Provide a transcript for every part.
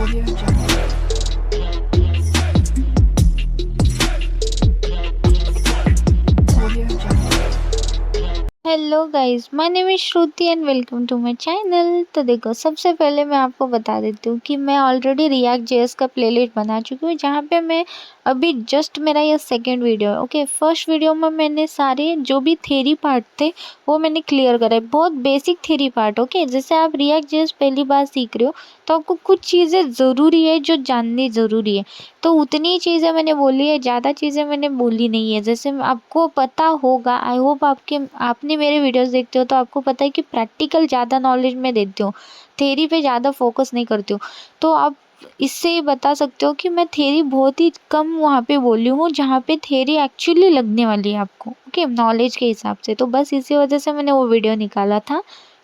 Audio Jungle. Audio Jungle. Hello guys, my name is Shruti and welcome to my channel. तो देखो, सबसे पहले मैं आपको बता देती हूँ कि मैं ऑलरेडी रिएक्ट जेएस का प्लेलिस्ट बना चुकी हूँ, जहाँ पे मैं अभी जस्ट मेरा ये सेकंड वीडियो है। ओके, फर्स्ट वीडियो में मैंने सारे जो भी थ्योरी पार्ट थे वो मैंने क्लियर करा है, बहुत बेसिक थ्योरी पार्ट। ओके, जैसे आप रिएक्ट जेएस पहली बार सीख रहे हो तो आपको कुछ चीज़ें ज़रूरी है जो जाननी ज़रूरी है, तो उतनी ही चीज़ें मैंने बोली है, ज़्यादा चीज़ें मैंने बोली नहीं है। जैसे आपको पता होगा, आई होप आपने मेरे वीडियोस देखते हो तो आपको पता है कि प्रैक्टिकल ज़्यादा नॉलेज मैं देती हूँ, थ्योरी पे ज़्यादा फोकस नहीं करती हूँ। तो आप इससे ये बता सकते हो कि मैं थ्योरी बहुत ही कम वहाँ पे बोली हूँ, जहाँ पे थ्योरी एक्चुअली लगने वाली है आपको, ओके, नॉलेज के हिसाब से। तो बस इसी वजह से मैंने वो वीडियो निकाला था।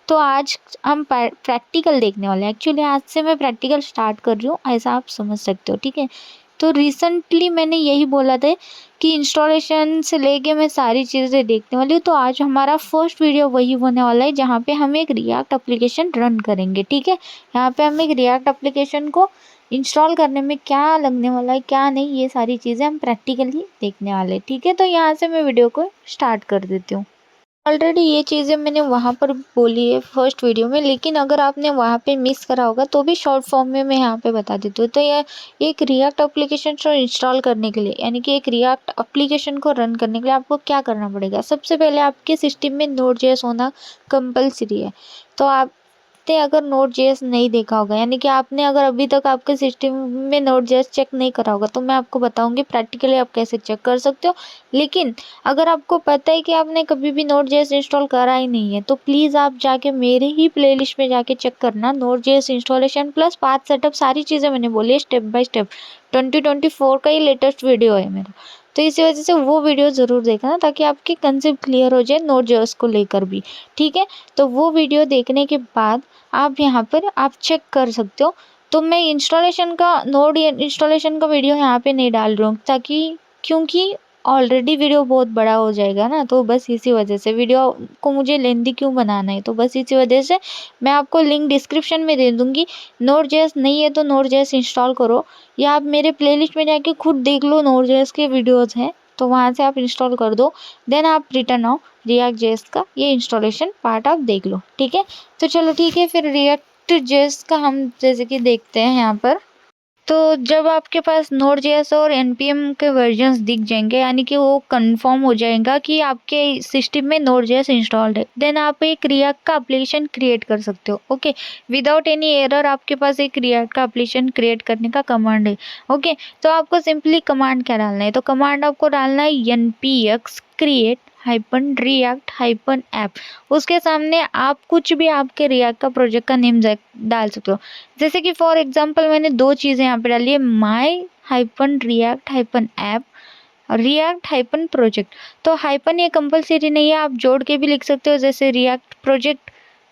तो आज हम प्रैक्टिकल देखने वाले हैं। एक्चुअली आज से मैं प्रैक्टिकल स्टार्ट कर रही हूँ, ऐसा आप समझ सकते हो, ठीक है। तो रिसेंटली मैंने यही बोला था कि इंस्टॉलेशन से लेके मैं सारी चीज़ें देखने वाली हूँ। तो आज हमारा फर्स्ट वीडियो वही होने वाला है, जहाँ पे हम एक रिएक्ट एप्लीकेशन रन करेंगे, ठीक है। यहाँ पे हम एक रिएक्ट एप्लीकेशन को इंस्टॉल करने में क्या लगने वाला है, क्या नहीं, ये सारी चीज़ें हम प्रैक्टिकली देखने वाले हैं, ठीक है। तो यहाँ से मैं वीडियो को स्टार्ट कर देती हूँ। ऑलरेडी ये चीज़ें मैंने वहाँ पर बोली है फर्स्ट वीडियो में, लेकिन अगर आपने वहाँ पे मिस करा होगा तो भी शॉर्ट फॉर्म में मैं यहाँ पे बता देती हूँ। तो ये एक रिएक्ट एप्लीकेशन को इंस्टॉल करने के लिए, यानी कि एक रिएक्ट एप्लीकेशन को रन करने के लिए आपको क्या करना पड़ेगा। सबसे पहले आपके सिस्टम में नोड.जेएस होना कंपलसरी है। तो आपने अगर नोड.जेएस नहीं देखा होगा, यानी कि आपने अगर अभी तक आपके सिस्टम में नोड.जेएस चेक नहीं करा होगा, तो मैं आपको बताऊंगी प्रैक्टिकली आप कैसे चेक कर सकते हो। लेकिन अगर आपको पता है कि आपने कभी भी नोड.जेएस इंस्टॉल करा ही नहीं है, तो प्लीज़ आप जाके मेरे ही प्लेलिस्ट में जाके चेक करना, नोड.जेएस इंस्टॉलेशन प्लस पाथ सेटअप, सारी चीज़ें मैंने बोली है स्टेप बाय स्टेप। 2024 का ही लेटेस्ट वीडियो है मेरा, तो इसी वजह से वो वीडियो ज़रूर देखना, ताकि आपके कंसेप्ट क्लियर हो जाए नोड.जेएस को लेकर भी, ठीक है। तो वो वीडियो देखने के बाद आप यहाँ पर आप चेक कर सकते हो। तो मैं इंस्टॉलेशन का नोड इंस्टॉलेशन का वीडियो यहाँ पे नहीं डाल रही हूँ, ताकि क्योंकि ऑलरेडी वीडियो बहुत बड़ा हो जाएगा ना, तो बस इसी वजह से वीडियो को मुझे लेंथी क्यों बनाना है, तो बस इसी वजह से मैं आपको लिंक डिस्क्रिप्शन में दे दूँगी। नोड.जेएस नहीं है तो नोड.जेएस इंस्टॉल करो, या आप मेरे प्लेलिस्ट में जाके खुद देख लो, नोड.जेएस के वीडियोज़ हैं तो वहाँ से आप इंस्टॉल कर दो। देन आप रिटर्न आओ, रिएक्ट जेएस का ये इंस्टॉलेशन पार्ट आप देख लो, ठीक है। तो चलो ठीक है, फिर रिएक्ट जेएस का हम जैसे कि देखते हैं यहाँ पर। तो जब आपके पास नोड.जेएस और npm के वर्जन्स दिख जाएंगे, यानी कि वो कंफर्म हो जाएगा कि आपके सिस्टम में नोड.जेएस इंस्टॉल्ड है, देन आप एक रिएक्ट का एप्लीकेशन क्रिएट कर सकते हो, ओके, विदाउट एनी एरर। आपके पास एक रिएक्ट का एप्लीकेशन क्रिएट करने का कमांड है, ओके। तो आपको सिंपली कमांड क्या डालना है, तो कमांड आपको डालना है npx create -react -app। उसके सामने आप कुछ भी आपके रिएक्ट का प्रोजेक्ट का नेम डाल सकते हो। जैसे कि फॉर एग्जांपल मैंने दो चीज़ें यहाँ पे डाली है, my-react-app, react-project। तो हाइपन ये कंपलसरी नहीं है, आप जोड़ के भी लिख सकते हो, जैसे रिएक्ट प्रोजेक्ट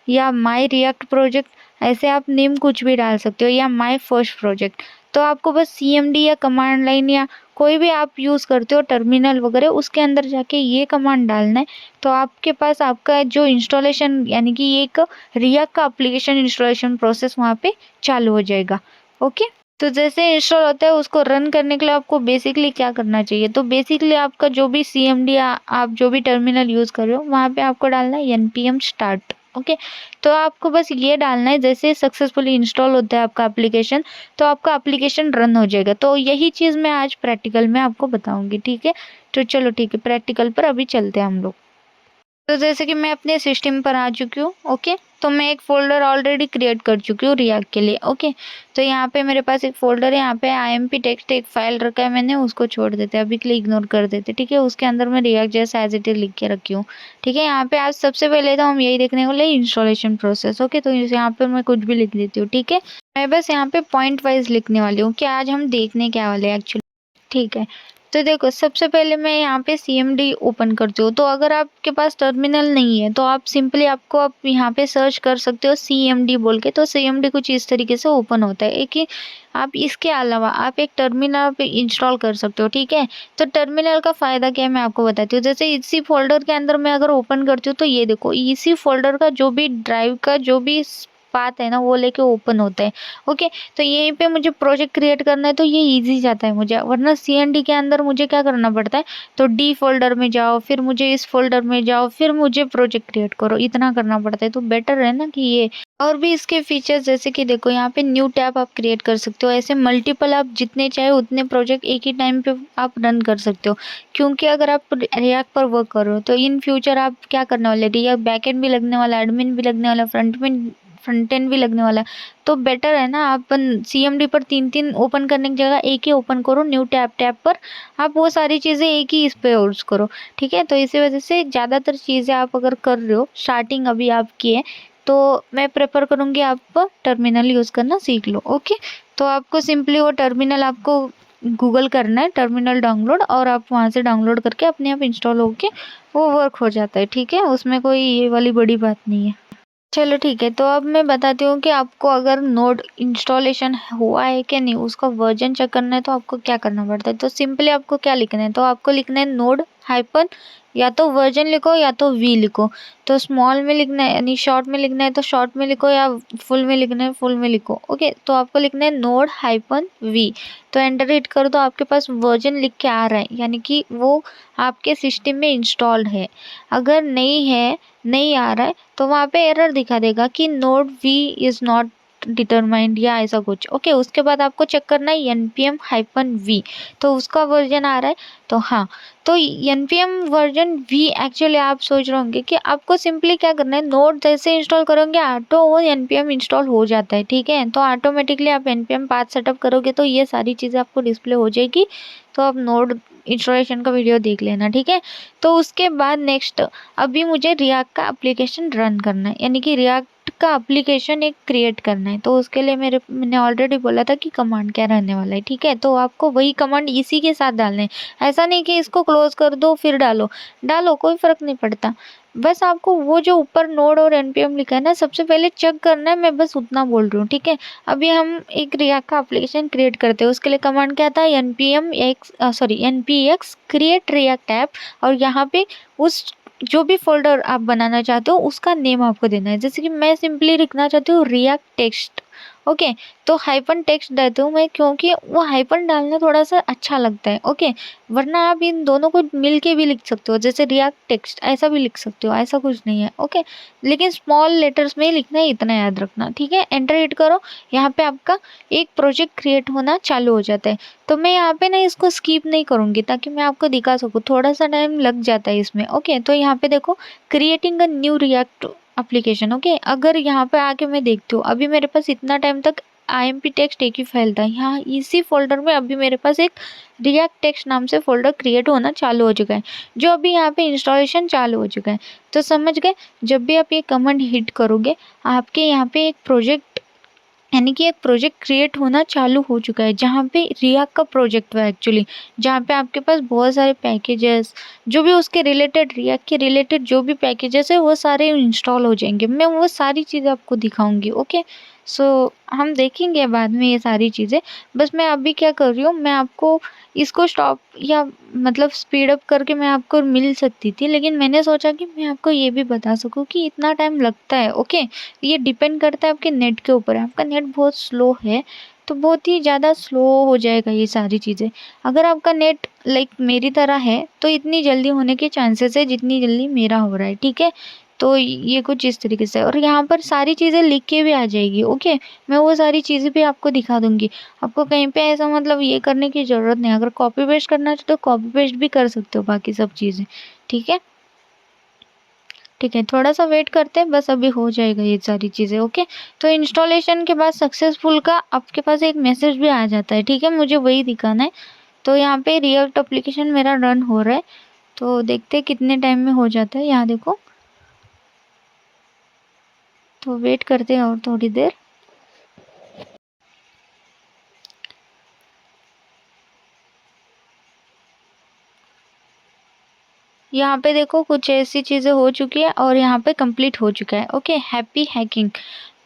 या माई रिएक्ट प्रोजेक्ट, ऐसे आप नेम कुछ भी डाल सकते हो, या माई फर्स्ट प्रोजेक्ट। तो आपको बस cmd या कमांड लाइन या कोई भी आप यूज़ करते हो टर्मिनल वगैरह, उसके अंदर जाके ये कमांड डालना है। तो आपके पास आपका जो इंस्टॉलेशन, यानी कि एक रिएक्ट का एप्लीकेशन इंस्टॉलेशन प्रोसेस वहाँ पे चालू हो जाएगा, ओके। तो जैसे इंस्टॉल होता है उसको रन करने के लिए आपको बेसिकली क्या करना चाहिए, तो बेसिकली आपका जो भी cmd या आप जो भी टर्मिनल यूज़ कर रहे हो वहाँ पे आपको डालना है npm start, ओके। तो आपको बस ये डालना है, जैसे सक्सेसफुली इंस्टॉल होता है आपका एप्लीकेशन तो आपका एप्लीकेशन रन हो जाएगा। तो यही चीज़ मैं आज प्रैक्टिकल में आपको बताऊंगी, ठीक है। तो चलो ठीक है, प्रैक्टिकल पर अभी चलते हैं हम लोग। तो जैसे कि मैं अपने सिस्टम पर आ चुकी हूँ, ओके। तो मैं एक फ़ोल्डर ऑलरेडी क्रिएट कर चुकी हूँ रिएक्ट के लिए, ओके। तो यहाँ पे मेरे पास एक फ़ोल्डर है, यहाँ पे imp टेक्स्ट एक फाइल रखा है मैंने, उसको छोड़ देते हैं अभी के लिए, इग्नोर कर देते, ठीक है। उसके अंदर मैं रिएक्ट जैसा एज इट इज लिख के रखी हूँ, ठीक है। यहाँ पे आज सबसे पहले तो हम यही देखने वाले इंस्टॉलेशन प्रोसेस, ओके। तो यहाँ पर मैं कुछ भी लिख देती हूँ, ठीक है। मैं बस यहाँ पे पॉइंट वाइज लिखने वाली हूँ कि आज हम देखने क्या वाले हैं एक्चुअली, ठीक है। तो देखो, सबसे पहले मैं यहाँ पे cmd ओपन करती हूँ। तो अगर आपके पास टर्मिनल नहीं है तो आप सिंपली आप यहाँ पे सर्च कर सकते हो cmd बोल के। तो cmd कुछ इस तरीके से ओपन होता है कि आप इसके अलावा आप एक टर्मिनल पे इंस्टॉल कर सकते हो, ठीक है। तो टर्मिनल का फ़ायदा क्या है मैं आपको बताती हूँ। जैसे इसी फोल्डर के अंदर मैं अगर ओपन करती हूँ तो ये देखो, इसी फोल्डर का जो भी ड्राइव का जो भी पाथ है ना वो लेके ओपन होता है। ओके, तो यहीं पे मुझे प्रोजेक्ट क्रिएट करना है तो ये ईजी जाता है मुझे, वरना CND के अंदर मुझे क्या करना पड़ता है, तो डी फोल्डर में जाओ, फिर मुझे इस फोल्डर में जाओ, फिर मुझे प्रोजेक्ट क्रिएट करो, इतना करना पड़ता है। तो बेटर है ना कि ये और भी इसके फीचर्स जैसे कि देखो यहाँ पे न्यू टैब आप क्रिएट कर सकते हो, ऐसे मल्टीपल आप जितने चाहे उतने प्रोजेक्ट एक ही टाइम पे आप रन कर सकते हो। क्योंकि अगर आप रिएक्ट पर वर्क कर रहे हो तो इन फ्यूचर आप क्या करने वाले, रिएक्ट बैकएंड भी लगने वाला, एडमिन भी लगने वाला, फ्रंट एंड भी लगने वाला। तो बेटर है ना आप CMD पर तीन तीन ओपन करने की जगह एक ही ओपन करो, न्यू टैब पर आप वो सारी चीज़ें एक ही इस पे यूज़ करो। ठीक है, तो इसी वजह से ज़्यादातर चीज़ें आप अगर कर रहे हो, स्टार्टिंग अभी आपकी है, तो मैं प्रेफर करूँगी आप टर्मिनल यूज़ करना सीख लो। ओके, तो आपको सिंपली वो टर्मिनल आपको गूगल करना है, टर्मिनल डाउनलोड, और आप वहाँ से डाउनलोड करके अपने आप इंस्टॉल होके वो वर्क हो जाता है। ठीक है, उसमें कोई ये वाली बड़ी बात नहीं है। चलो ठीक है, तो अब मैं बताती हूँ कि आपको अगर नोड इंस्टॉलेशन हुआ है कि नहीं, उसका वर्जन चेक करना है तो आपको क्या करना पड़ता है। तो सिंपली आपको क्या लिखना है, तो आपको लिखना है नोड हाइपन, या तो वर्जन लिखो या तो वी लिखो। तो स्मॉल में लिखना है यानी शॉर्ट में लिखना है तो शॉर्ट में लिखो, या फुल में लिखना है फुल में लिखो। ओके, तो आपको लिखना है नोड हाइपन वी। तो एंटर हिट करो तो आपके पास वर्जन लिख के आ रहा है, यानी कि वो आपके सिस्टम में इंस्टॉल्ड है। अगर नहीं है, नहीं आ रहा है, तो वहाँ पे एरर दिखा देगा कि node V is not determined या ऐसा कुछ। ओके, उसके बाद आपको चेक करना है npm-v, तो उसका वर्जन आ रहा है। तो हाँ, तो npm वर्जन v एक्चुअली आप सोच रहे होंगे कि आपको सिंपली क्या करना है, नोड जैसे इंस्टॉल करोगे ऑटो वो npm इंस्टॉल हो जाता है। ठीक है, तो ऑटोमेटिकली आप npm पाथ सेटअप करोगे तो ये सारी चीज़ें आपको डिस्प्ले हो जाएगी। तो आप नोड इंस्टॉलेशन का वीडियो देख लेना। ठीक है, तो उसके बाद नेक्स्ट अभी मुझे रिएक्ट का एप्लीकेशन रन करना है, यानी कि रिएक्ट का एप्लीकेशन एक क्रिएट करना है। तो उसके लिए मैंने ऑलरेडी बोला था कि कमांड क्या रहने वाला है। ठीक है, तो आपको वही कमांड इसी के साथ डालने हैं, ऐसा नहीं कि इसको क्लोज कर दो फिर डालो, डालो कोई फ़र्क नहीं पड़ता। बस आपको वो जो ऊपर नोड और npm लिखा है ना, सबसे पहले चेक करना है, मैं बस उतना बोल रही हूँ। ठीक है, अभी हम एक रिएक्ट का एप्लीकेशन क्रिएट करते हैं, उसके लिए कमांड क्या था, npx क्रिएट रिएक्ट ऐप, और यहाँ पे उस जो भी फोल्डर आप बनाना चाहते हो उसका नेम आपको देना है। जैसे कि मैं सिंपली लिखना चाहती हूँ रिएक्ट टेक्स्ट। ओके, तो हाइपन टेक्स्ट देती हूँ मैं, क्योंकि वो हाइपन डालना थोड़ा सा अच्छा लगता है। ओके, वरना आप इन दोनों को मिल के भी लिख सकते हो, जैसे रिएक्ट टेक्स्ट ऐसा भी लिख सकते हो, ऐसा कुछ नहीं है। ओके, लेकिन स्मॉल लेटर्स में ही लिखना है, इतना याद रखना। ठीक है, एंटर हिट करो, यहाँ पे आपका एक प्रोजेक्ट क्रिएट होना चालू हो जाता है। तो मैं यहाँ पे ना इसको स्किप नहीं करूँगी ताकि मैं आपको दिखा सकूँ, थोड़ा सा टाइम लग जाता है इसमें। ओके, तो यहाँ पे देखो creating a new react application. Okay, अगर यहाँ पे आके मैं देखती हूँ, अभी मेरे पास इतना टाइम तक IMP टेक्स्ट एक ही फाइल था, यहाँ इसी फोल्डर में अभी मेरे पास एक रिएक्ट टेक्स्ट नाम से फोल्डर क्रिएट होना चालू हो चुका है, जो अभी यहाँ पे इंस्टॉलेशन चालू हो चुका है। तो समझ गए, जब भी आप ये कमांड हिट करोगे आपके यहाँ पे एक प्रोजेक्ट, यानी कि एक प्रोजेक्ट क्रिएट होना चालू हो चुका है, जहाँ पे रिएक्ट का प्रोजेक्ट है एक्चुअली, जहाँ पे आपके पास बहुत सारे पैकेजेस, जो भी उसके रिलेटेड, रिएक्ट के रिलेटेड जो भी पैकेजेस है वो सारे इंस्टॉल हो जाएंगे। मैं वो सारी चीज़ें आपको दिखाऊंगी। ओके, सो हम देखेंगे बाद में ये सारी चीज़ें। बस मैं अभी क्या कर रही हूँ, मैं आपको इसको स्टॉप या मतलब स्पीड अप करके मैं आपको मिल सकती थी, लेकिन मैंने सोचा कि मैं आपको ये भी बता सकूँ कि इतना टाइम लगता है। ओके, ये डिपेंड करता है आपके नेट के ऊपर, आपका नेट बहुत स्लो है तो बहुत ही ज़्यादा स्लो हो जाएगा ये सारी चीज़ें। अगर आपका नेट लाइक मेरी तरह है तो इतनी जल्दी होने के चांसेस है जितनी जल्दी मेरा हो रहा है। ठीक है, तो ये कुछ इस तरीके से, और यहाँ पर सारी चीज़ें लिख के भी आ जाएगी। ओके, मैं वो सारी चीज़ें भी आपको दिखा दूंगी, आपको कहीं पे ऐसा मतलब ये करने की ज़रूरत नहीं। अगर कॉपी पेस्ट करना चाहो तो कॉपी पेस्ट भी कर सकते हो बाकी सब चीज़ें। ठीक है, ठीक है, थोड़ा सा वेट करते हैं, बस अभी हो जाएगा ये सारी चीज़ें। ओके, तो इंस्टॉलेशन के बाद सक्सेसफुल का आपके पास एक मैसेज भी आ जाता है। ठीक है, मुझे वही दिखाना है। तो यहाँ पे रिएक्ट एप्लीकेशन मेरा रन हो रहा है, तो देखते हैं कितने टाइम में हो जाता है। यहाँ देखो, तो वेट करते हैं और थोड़ी देर। यहाँ पे देखो कुछ ऐसी चीज़ें हो चुकी है और यहाँ पे कंप्लीट हो चुका है। Okay, happy hacking.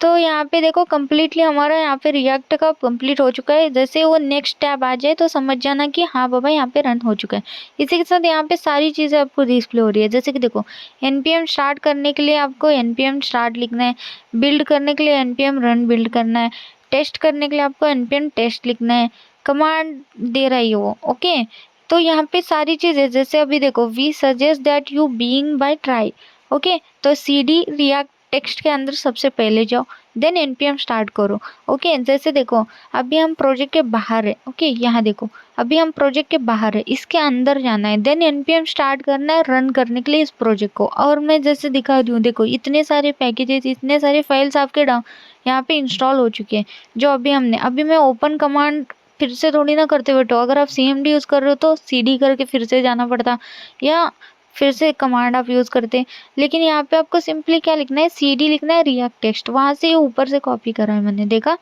तो यहाँ पे देखो कंप्लीटली हमारा यहाँ पे रिएक्ट का कंप्लीट हो चुका है। जैसे वो नेक्स्ट टैब आ जाए तो समझ जाना कि हाँ बाबा यहाँ पे रन हो चुका है। इसी के साथ यहाँ पे सारी चीज़ें आपको डिस्प्ले हो रही है। जैसे कि देखो npm स्टार्ट करने के लिए आपको npm स्टार्ट लिखना है, बिल्ड करने के लिए npm रन बिल्ड करना है, टेस्ट करने के लिए आपको npm टेस्ट लिखना है, कमांड दे रही है वो। ओके, तो यहाँ पे सारी चीज़ें जैसे अभी देखो we suggest that you being by try. Okay, तो cd रिएक्ट टेक्स्ट के अंदर सबसे पहले जाओ, देन npm स्टार्ट करो। ओके, जैसे देखो अभी हम प्रोजेक्ट के बाहर है। ओके, यहाँ देखो अभी हम प्रोजेक्ट के बाहर है, इसके अंदर जाना है, देन npm स्टार्ट करना है रन करने के लिए इस प्रोजेक्ट को। और मैं जैसे दिखा रही हूँ, देखो इतने सारे पैकेजेस, इतने सारे फाइल्स आपके डाउन यहाँ पे इंस्टॉल हो चुके हैं जो अभी मैं ओपन कमांड फिर से थोड़ी ना करते बैठो। अगर आप cmd यूज़ कर रहे हो तो cd करके फिर से जाना पड़ता, या फिर से कमांड आप यूज़ करते। लेकिन यहाँ पे आपको सिंपली क्या लिखना है, cd लिखना है रिएक्ट टेक्स्ट, वहाँ से ये ऊपर से कॉपी करा है मैंने, देखा।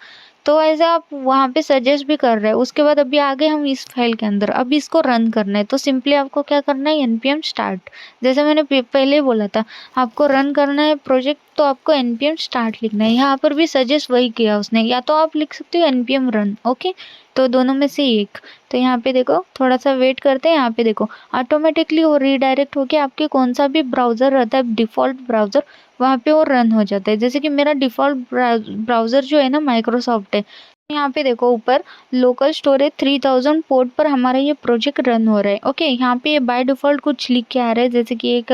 तो ऐसे आप वहाँ पे सजेस्ट भी कर रहे हैं। उसके बाद अभी आगे हम इस फाइल के अंदर अब इसको रन करना है, तो सिंपली आपको क्या करना है, npm स्टार्ट। जैसे मैंने पहले बोला था आपको रन करना है प्रोजेक्ट, तो आपको npm स्टार्ट लिखना है। यहाँ पर भी सजेस्ट वही किया उसने, या तो आप लिख सकते हो npm रन। ओके, तो दोनों में से एक। तो यहाँ पे देखो थोड़ा सा वेट करते हैं। यहाँ पे देखो ऑटोमेटिकली वो रीडायरेक्ट होके आपके कौन सा भी ब्राउज़र रहता है डिफ़ॉल्ट ब्राउज़र, वहाँ पे वो रन हो जाता है। जैसे कि मेरा डिफ़ॉल्ट ब्राउज़र जो है ना माइक्रोसॉफ्ट है। यहाँ पे देखो ऊपर लोकल स्टोरेज 3000 पोर्ट पर हमारा ये प्रोजेक्ट रन हो रहा है। ओके, यहाँ पे बाय डिफ़ॉल्ट कुछ लिख के आ रहा है, जैसे कि एक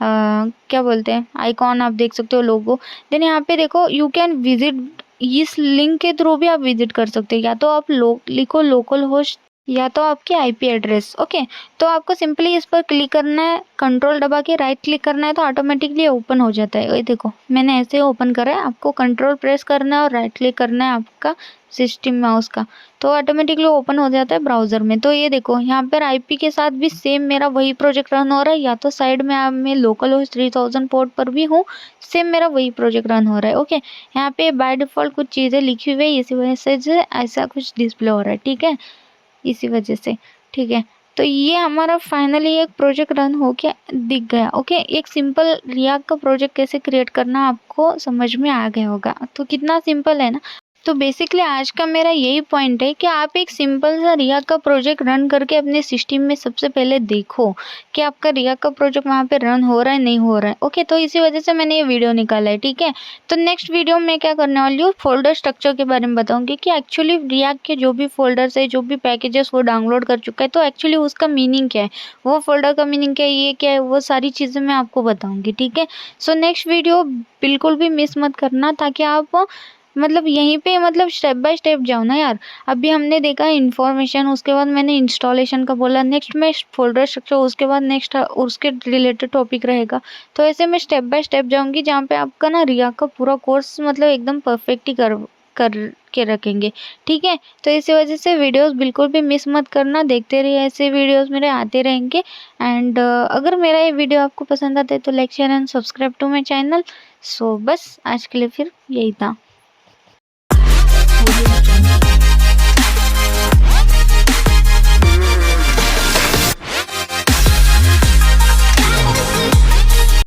क्या बोलते हैं आइकॉन आप देख सकते हो, लोगो। देन यहाँ पे देखो यू कैन विजिट, इस लिंक के थ्रू भी आप विजिट कर सकते हो, या तो आप लिखो लोकल होस्ट या तो आपकी आईपी एड्रेस। ओके, तो आपको सिंपली इस पर क्लिक करना है, कंट्रोल दबा के राइट क्लिक करना है, तो ऑटोमेटिकली ओपन हो जाता है। ये देखो मैंने ऐसे ओपन करा है, आपको कंट्रोल प्रेस करना है और राइट क्लिक करना है आपका सिस्टम माउस का, तो ऑटोमेटिकली ओपन हो जाता है ब्राउज़र में। तो ये देखो यहाँ पर आईपी के साथ भी सेम मेरा वही प्रोजेक्ट रन हो रहा है, या तो साइड में आप मैं लोकल होस्ट 3000 पोर्ट पर भी हूँ, सेम मेरा वही प्रोजेक्ट रन हो रहा है। ओके, यहाँ पे बाय डिफ़ॉल्ट कुछ चीज़ें लिखी हुई है, इसी वजह से जो ऐसा कुछ डिस्प्ले हो रहा है। ठीक है, इसी वजह से। ठीक है, तो ये हमारा फाइनली एक प्रोजेक्ट रन हो के दिख गया। ओके, एक सिंपल रिएक्ट का प्रोजेक्ट कैसे क्रिएट करना आपको समझ में आ गया होगा, तो कितना सिंपल है ना। तो बेसिकली आज का मेरा यही पॉइंट है कि आप एक सिंपल सा रिएक्ट का प्रोजेक्ट रन करके अपने सिस्टम में सबसे पहले देखो कि आपका रिएक्ट का प्रोजेक्ट वहाँ पे रन हो रहा है नहीं हो रहा है। ओके, तो इसी वजह से मैंने ये वीडियो निकाला है। ठीक है, तो नेक्स्ट वीडियो में क्या करने वाली हूँ, फोल्डर स्ट्रक्चर के बारे में बताऊंगी कि एक्चुअली रिएक्ट के जो भी फोल्डर्स है, जो भी पैकेजेस वो डाउनलोड कर चुका है, तो एक्चुअली उसका मीनिंग क्या है, वो फोल्डर का मीनिंग क्या है, ये क्या है, वो सारी चीज़ें मैं आपको बताऊँगी। ठीक है, सो नेक्स्ट वीडियो बिल्कुल भी मिस मत करना, ताकि आप मतलब यहीं पे मतलब स्टेप बाय स्टेप जाओ ना यार। अभी हमने देखा इन्फॉर्मेशन, उसके बाद मैंने इंस्टॉलेशन का बोला, नेक्स्ट में फोल्डर स्ट्रक्चर, उसके बाद नेक्स्ट उसके रिलेटेड टॉपिक रहेगा। तो ऐसे मैं स्टेप बाय स्टेप जाऊंगी, जहाँ पे आपका ना रिएक्ट का पूरा कोर्स मतलब एकदम परफेक्ट ही कर के रखेंगे। ठीक है, तो इसी वजह से वीडियोस बिल्कुल भी मिस मत करना, देखते रहिए, ऐसे वीडियोस मेरे आते रहेंगे। एंड अगर मेरा ये वीडियो आपको पसंद आता है तो like share and subscribe to my channel. So बस आज के लिए फिर यही था।